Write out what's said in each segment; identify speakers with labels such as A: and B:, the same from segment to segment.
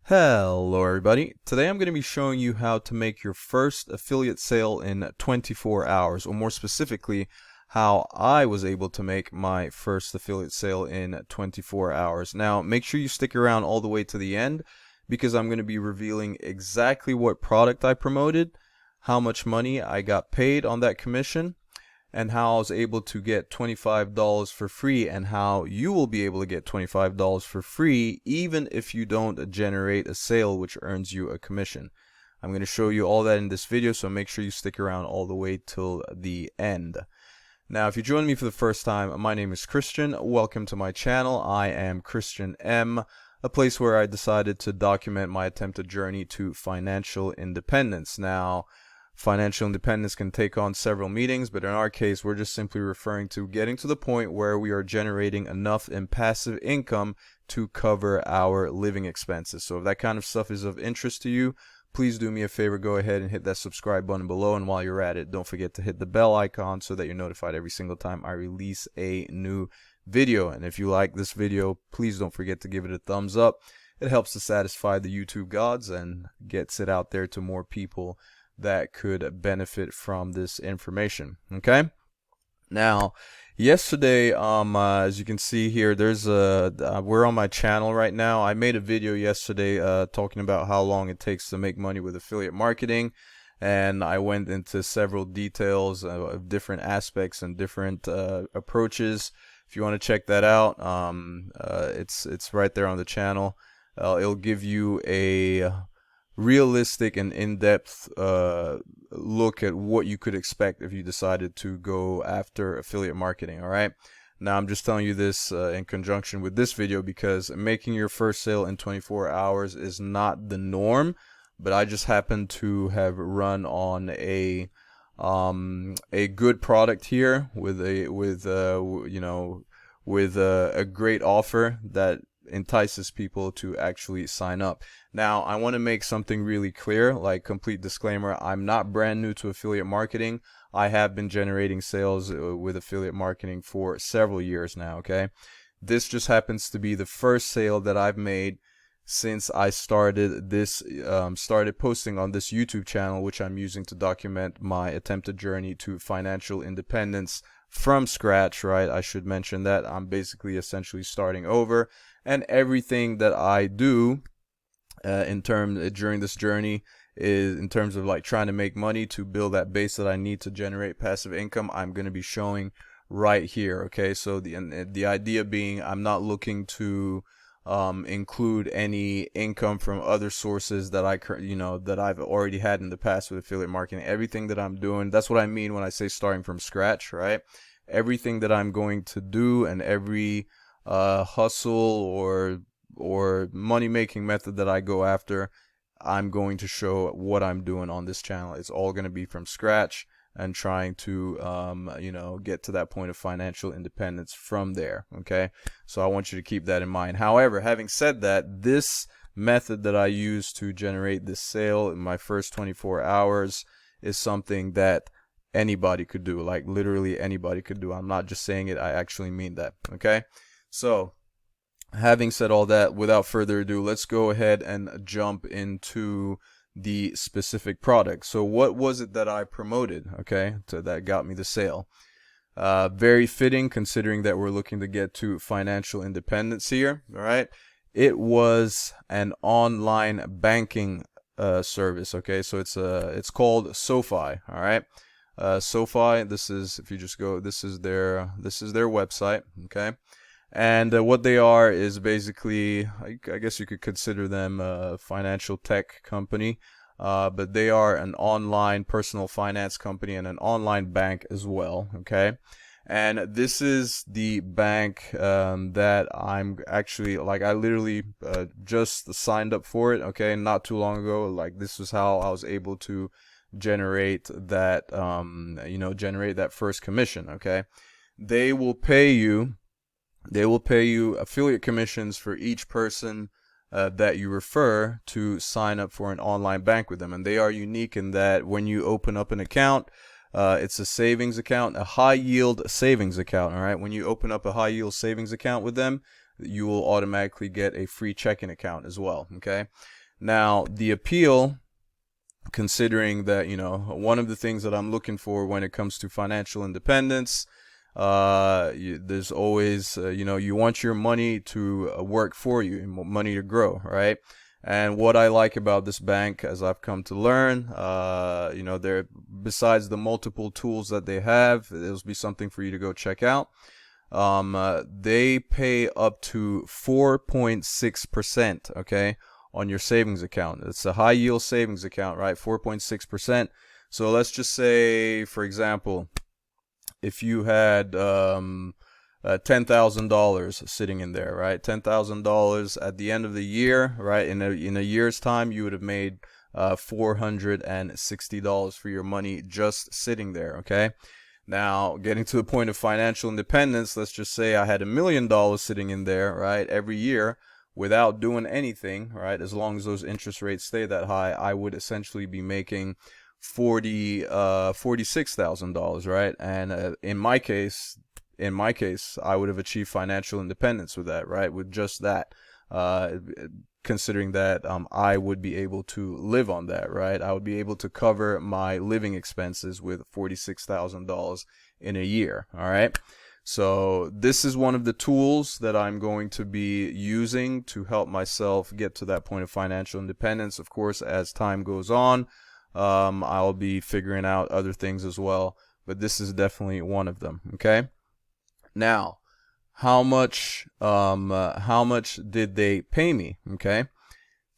A: Hello everybody. Today I'm going to be showing you how to make your first affiliate sale in 24 hours, or more specifically, how I was able to make my first affiliate sale in 24 hours. Now, make sure you stick around all the way to the end because I'm going to be revealing exactly what product I promoted, how much money I got paid on that commission, and how I was able to get $25 for free, and how you will be able to get $25 for free even if you don't generate a sale which earns you a commission. I'm going to show you all that in this video, so make sure you stick around all the way till the end. Now, if you join me for the first time, my name is Christian. Welcome to my channel. I am Christian M, a place where I decided to document my attempted journey to financial independence. Now, financial independence can take on several meanings, but in our case, we're just simply referring to getting to the point where we are generating enough in passive income to cover our living expenses. So if that kind of stuff is of interest to you, please do me a favor, go ahead and hit that subscribe button below, and while you're at it, don't forget to hit the bell icon so that you're notified every single time I release a new video. And if you like this video, please don't forget to give it a thumbs up. It helps to satisfy the YouTube gods and gets it out there to more people that could benefit from this information. Okay, now yesterday, as you can see here, there's we're on my channel right now. I made a video yesterday talking about how long it takes to make money with affiliate marketing, and I went into several details of different aspects and different approaches. If you want to check that out, it's right there on the channel. It'll give you a realistic and in-depth look at what you could expect if you decided to go after affiliate marketing. All right, now I'm just telling you this in conjunction with this video because making your first sale in 24 hours is not the norm, but I just happen to have run on a good product here with a great offer that entices people to actually sign up. Now, I want to make something really clear, like complete disclaimer, I'm not brand new to affiliate marketing. I have been generating sales with affiliate marketing for several years now, okay? This just happens to be the first sale that I've made since I started this started posting on this YouTube channel, which I'm using to document my attempted journey to financial independence from scratch, right? I should mention that I'm basically essentially starting over, and everything that I do during this journey is in terms of like trying to make money to build that base that I need to generate passive income, I'm going to be showing right here. Okay, so the idea being, I'm not looking to include any income from other sources that that I've already had in the past with affiliate marketing. Everything that I'm doing, that's what I mean when I say starting from scratch, right? Everything that I'm going to do and every hustle or money-making method that I go after, I'm going to show what I'm doing on this channel. It's all going to be from scratch and trying to get to that point of financial independence from there. Okay, so I want you to keep that in mind. However, having said that, this method that I use to generate this sale in my first 24 hours is something that anybody could do, like literally anybody could do. I'm not just saying it, I actually mean that. Okay, so having said all that, without further ado, let's go ahead and jump into the specific product. So what was it that I promoted, okay, that got me the sale? Very fitting considering that we're looking to get to financial independence here. All right, it was an online banking service. Okay, so it's called SoFi. All right, SoFi, this is, if you just go, this is their website. Okay, and what they are is basically, I guess you could consider them a financial tech company, but they are an online personal finance company and an online bank as well. Okay, and this is the bank that I'm actually, like, I literally just signed up for it, okay, not too long ago. Like, this is how I was able to generate that generate that first commission. Okay, they will pay you affiliate commissions for each person that you refer to sign up for an online bank with them. And they are unique in that when you open up an account, it's a savings account, a high yield savings account. All right, when you open up a high yield savings account with them, you will automatically get a free checking account as well. Okay. Now, the appeal, considering that, one of the things that I'm looking for when it comes to financial independence, there's always, you want your money to work for you, money to grow, right? And what I like about this bank, as I've come to learn, they're, besides the multiple tools that they have, it'll be something for you to go check out. They pay up to 4.6%, okay, on your savings account. It's a high yield savings account, right? 4.6%. So let's just say, for example, if you had $10,000 sitting in there, right? $10,000 at the end of the year, right? In a year's time, you would have made $460 for your money just sitting there, okay? Now, getting to the point of financial independence, let's just say I had $1 million sitting in there, right? Every year without doing anything, right? As long as those interest rates stay that high, I would essentially be making $46,000, right? And in my case, I would have achieved financial independence with that, right? With just that, considering that I would be able to live on that, right? I would be able to cover my living expenses with $46,000 in a year, all right? So this is one of the tools that I'm going to be using to help myself get to that point of financial independence. Of course, as time goes on, I'll be figuring out other things as well, but this is definitely one of them, okay? Now, how much did they pay me? Okay,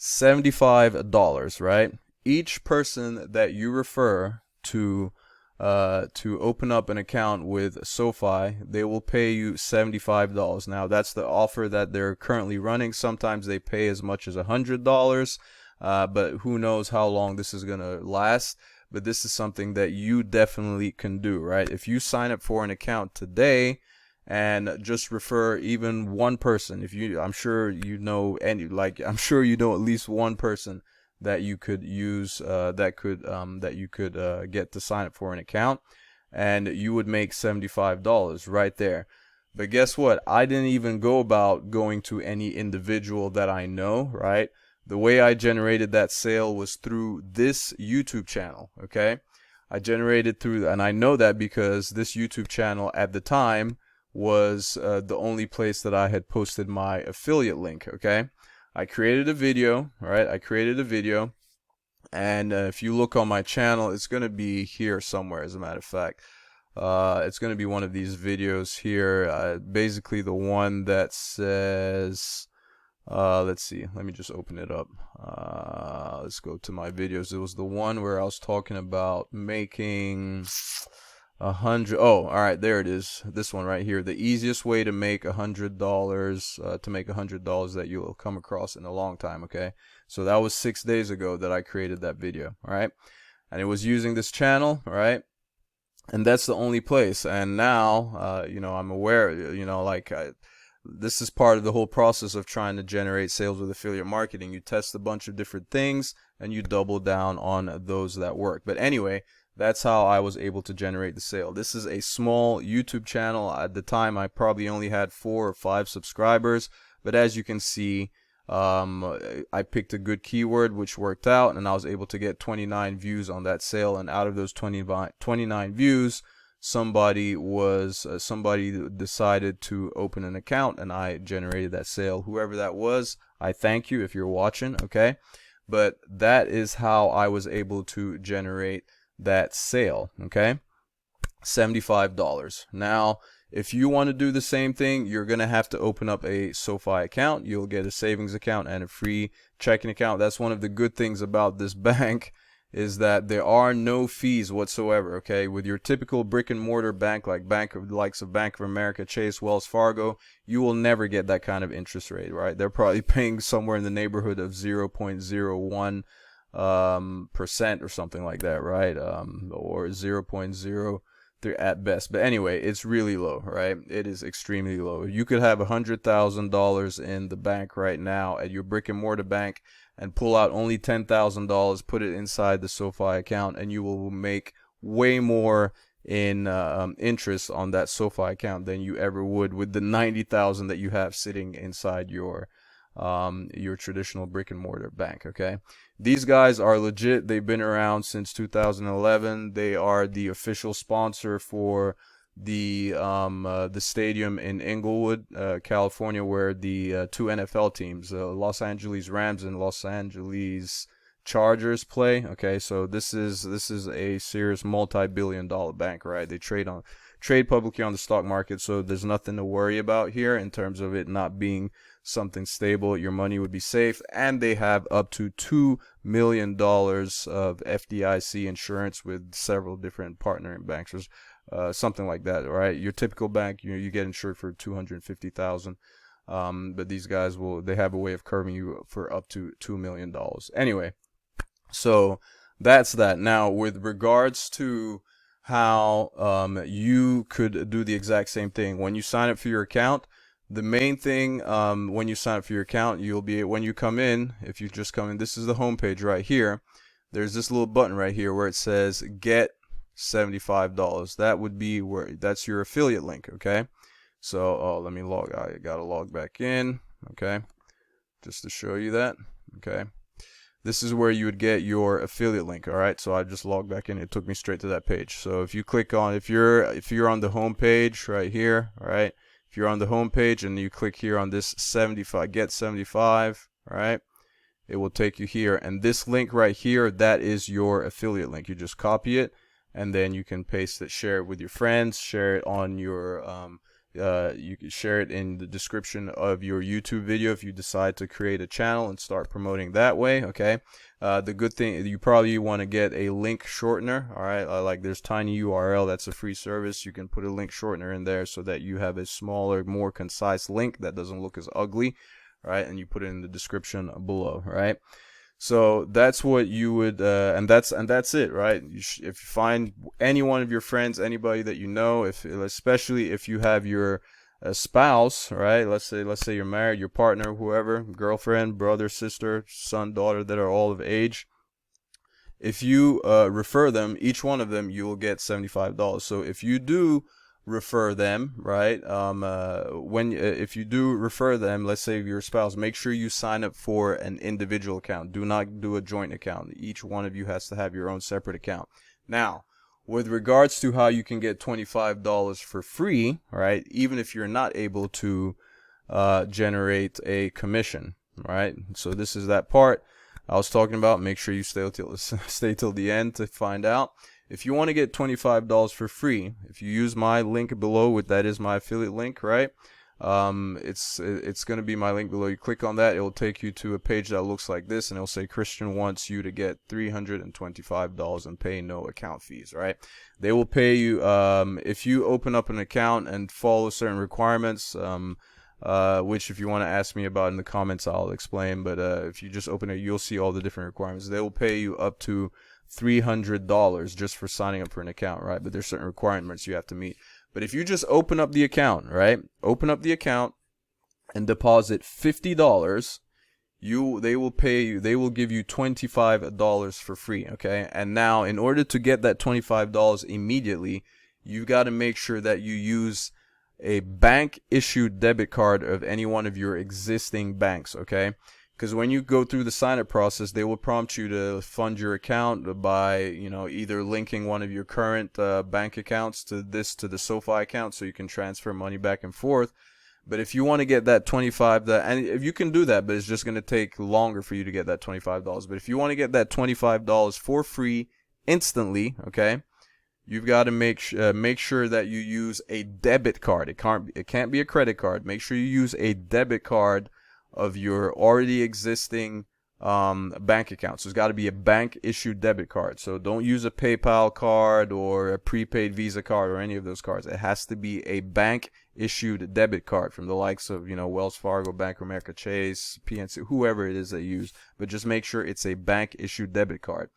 A: $75, right? Each person that you refer to open up an account with SoFi, they will pay you $75. Now, that's the offer that they're currently running. Sometimes they pay as much as $100, but who knows how long this is gonna last. But this is something that you definitely can do, right? If you sign up for an account today and just refer even one person, I'm sure you know at least one person that you could use, that you could get to sign up for an account, and you would make $75 right there. But guess what? I didn't even go about going to any individual that I know, right? The way I generated that sale was through this YouTube channel, okay? I generated through, and I know that because this YouTube channel at the time was the only place that I had posted my affiliate link, okay? I created a video, right? And if you look on my channel, it's going to be here somewhere, as a matter of fact. It's going to be one of these videos here, basically the one that says, let's see, let me just open it up. Let's go to my videos. It was the one where I was talking about making 100. Oh, all right, there it is. This one right here. The easiest way to make $100 that you'll come across in a long time. Okay, so that was 6 days ago that I created that video. All right, and it was using this channel. All right, and that's the only place. And now, I'm aware. This is part of the whole process of trying to generate sales with affiliate marketing. You test a bunch of different things and you double down on those that work. But anyway, that's how I was able to generate the sale. This is a small YouTube channel. At the time, I probably only had 4 or 5 subscribers. But as you can see, I picked a good keyword, which worked out, and I was able to get 29 views on that sale. And out of those 29 views, somebody decided to open an account, and I generated that sale. Whoever that was, I thank you if you're watching, okay? But that is how I was able to generate that sale, okay? $75. Now, if you want to do the same thing, you're going to have to open up a SoFi account. You'll get a savings account and a free checking account. That's one of the good things about this bank, is that there are no fees whatsoever, okay? With your typical brick and mortar bank, like Bank of America, Chase, Wells Fargo, you will never get that kind of interest rate, right? They're probably paying somewhere in the neighborhood of 0.01 percent or something like that, right? Or 0.03 at best. But anyway, it's really low, right? It is extremely low. You could have $100,000 in the bank right now at your brick and mortar bank and pull out only $10,000, put it inside the SoFi account, and you will make way more in interest on that SoFi account than you ever would with the 90,000 that you have sitting inside your traditional brick and mortar bank. Okay, these guys are legit. They've been around since 2011. They are the official sponsor for the stadium in Inglewood, California, where the two NFL teams, Los Angeles Rams and Los Angeles Chargers, play. Okay, so this is a serious multi-billion-dollar bank, right? They trade publicly on the stock market, so there's nothing to worry about here in terms of it not being something stable. Your money would be safe, and they have up to $2 million of FDIC insurance with several different partnering banks, something like that. All right, your typical bank, you get insured for $250,000, but these guys they have a way of covering you for up to $2 million. Anyway, so that's that. Now, with regards to how you could do the exact same thing when you sign up for your account. The main thing when you sign up for your account, when you come in, if you just come in, this is the home page right here. There's this little button right here where it says get $75. That's your affiliate link. Okay, so let me log. I gotta log back in. Okay, just to show you that. Okay, this is where you would get your affiliate link. All right, so I just logged back in. It took me straight to that page. So if you click on, if you're on the home page right here, all right. If you're on the home page and you click here on this 75, get 75, all right, it will take you here. And this link right here, that is your affiliate link. You just copy it, and then you can paste it, share it with your friends, share it on your, you can share it in the description of your YouTube video if you decide to create a channel and start promoting that way. Okay. The good thing, you probably want to get a link shortener. All right, like there's Tiny URL, that's a free service. You can put a link shortener in there so that you have a smaller, more concise link that doesn't look as ugly. All right, and you put it in the description below. Right. So that's what you would, and that's it, right? If you find any one of your friends, anybody that you know, especially if you have your spouse, right? Let's say you're married, your partner, whoever, girlfriend, brother, sister, son, daughter that are all of age. If you refer them, each one of them, you will get $75. So if you do refer them, right? If you do refer them, let's say your spouse, make sure you sign up for an individual account. Do not do a joint account. Each one of you has to have your own separate account. Now, with regards to how you can get $25 for free, right? Even if you're not able to generate a commission, right? So this is that part I was talking about. Make sure you stay till the end to find out. If you want to get $25 for free, if you use my link below, that is my affiliate link, right? It's going to be my link below. You click on that, it will take you to a page that looks like this, and it'll say Christian wants you to get $325 and pay no account fees, right? They will pay you if you open up an account and follow certain requirements, which if you want to ask me about in the comments, I'll explain. But if you just open it, you'll see all the different requirements. They will pay you up to $300 just for signing up for an account, right? But there's certain requirements you have to meet. But if you just open up the account, right? Open up the account and deposit $50, they will give you $25 for free, okay? And now in order to get that $25 immediately, you got to make sure that you use a bank issued debit card of any one of your existing banks, okay? Because when you go through the sign-up process, they will prompt you to fund your account by, either linking one of your current bank accounts to the SoFi account so you can transfer money back and forth. But if you want to get that and if you can do that, but it's just going to take longer for you to get that $25. But if you want to get that $25 for free instantly, okay, you've got to make sure that you use a debit card. It can't be a credit card. Make sure you use a debit card of your already existing bank account. So it's got to be a bank issued debit card. So don't use a PayPal card or a prepaid Visa card or any of those cards. It has to be a bank issued debit card from the likes of Wells Fargo, Bank of America, Chase, PNC, whoever it is they use. But just make sure it's a bank issued debit card.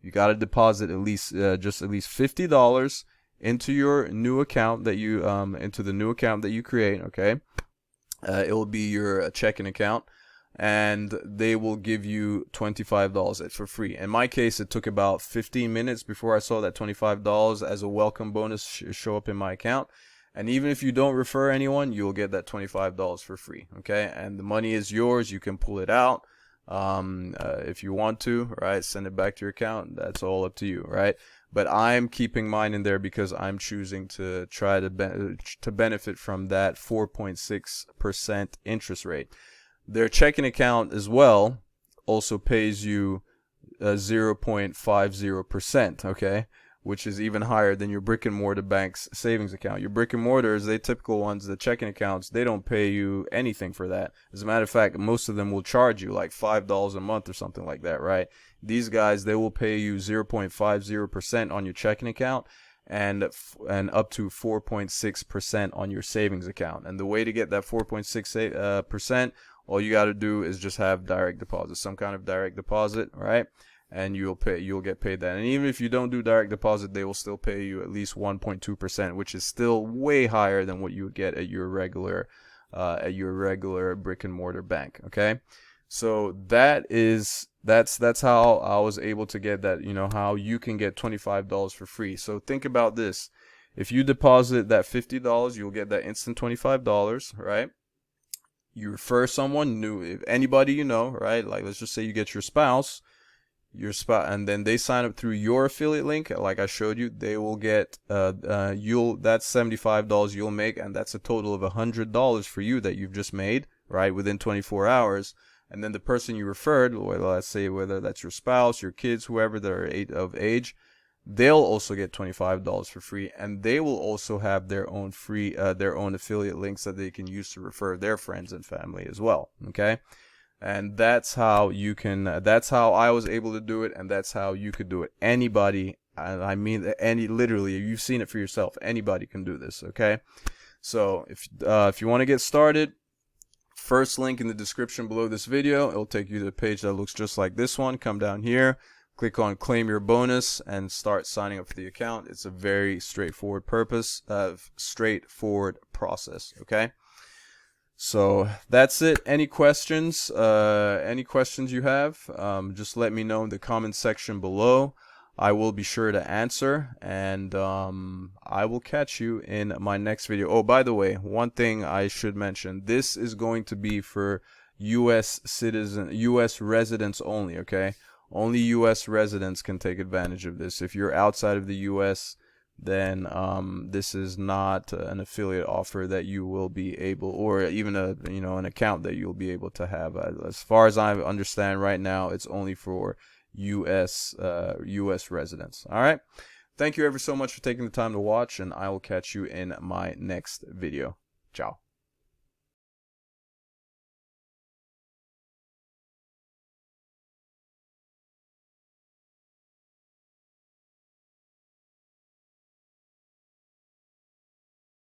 A: You got to deposit at least $50 into your new account that you create, okay? It will be your checking account, and they will give you $25 for free. In my case, it took about 15 minutes before I saw that $25 as a welcome bonus show up in my account. And even if you don't refer anyone, you'll get that $25 for free. Okay, and the money is yours. You can pull it out if you want to, right? Send it back to your account. That's all up to you, right? But I'm keeping mine in there because I'm choosing to try to benefit from that 4.6% interest rate. Their checking account as well also pays you 0.50%, okay, which is even higher than your brick and mortar bank's savings account. Your brick and mortars, they typical ones, the checking accounts, they don't pay you anything for that. As a matter of fact, most of them will charge you like $5 a month or something like that, right? These guys, they will pay you 0.50% on your checking account and up to 4.6% on your savings account. And the way to get that 4.6%, all you got to do is just have direct deposit, some kind of direct deposit, right? And you'll get paid that. And even if you don't do direct deposit, they will still pay you at least 1.2%, which is still way higher than what you would get at your regular brick and mortar bank. Okay, so that's how I was able to get that. You know how you can get $25 for free. So think about this: if you deposit that $50, you'll get that instant $25, right? You refer someone new, anybody you know, right? Like let's just say you get your spouse, and then they sign up through your affiliate link, like I showed you. They will get that's $75 you'll make, and that's a total of $100 for you that you've just made, right, within 24 hours. And then the person you referred, let's say whether that's your spouse, your kids, whoever that are of age, they'll also get $25 for free, and they will also have their own affiliate links that they can use to refer their friends and family as well. Okay, and that's how you can. That's how I was able to do it, and that's how you could do it. Anybody, I mean, literally, you've seen it for yourself. Anybody can do this. Okay, so if you want to get started, first link in the description below this video, it'll take you to a page that looks just like this one. Come down here, click on claim your bonus, and start signing up for the account. It's a very straightforward process. Okay, so that's it. Any questions you have, just let me know in the comment section below. I will be sure to answer, and I will catch you in my next video. Oh, by the way, one thing I should mention: this is going to be for U.S. residents only. Okay, only U.S. residents can take advantage of this. If you're outside of the U.S., then this is not an affiliate offer that you will be able, or even an account that you'll be able to have. As far as I understand right now, it's only for U.S. residents. All right. Thank you ever so much for taking the time to watch, and I will catch you in my next video. Ciao.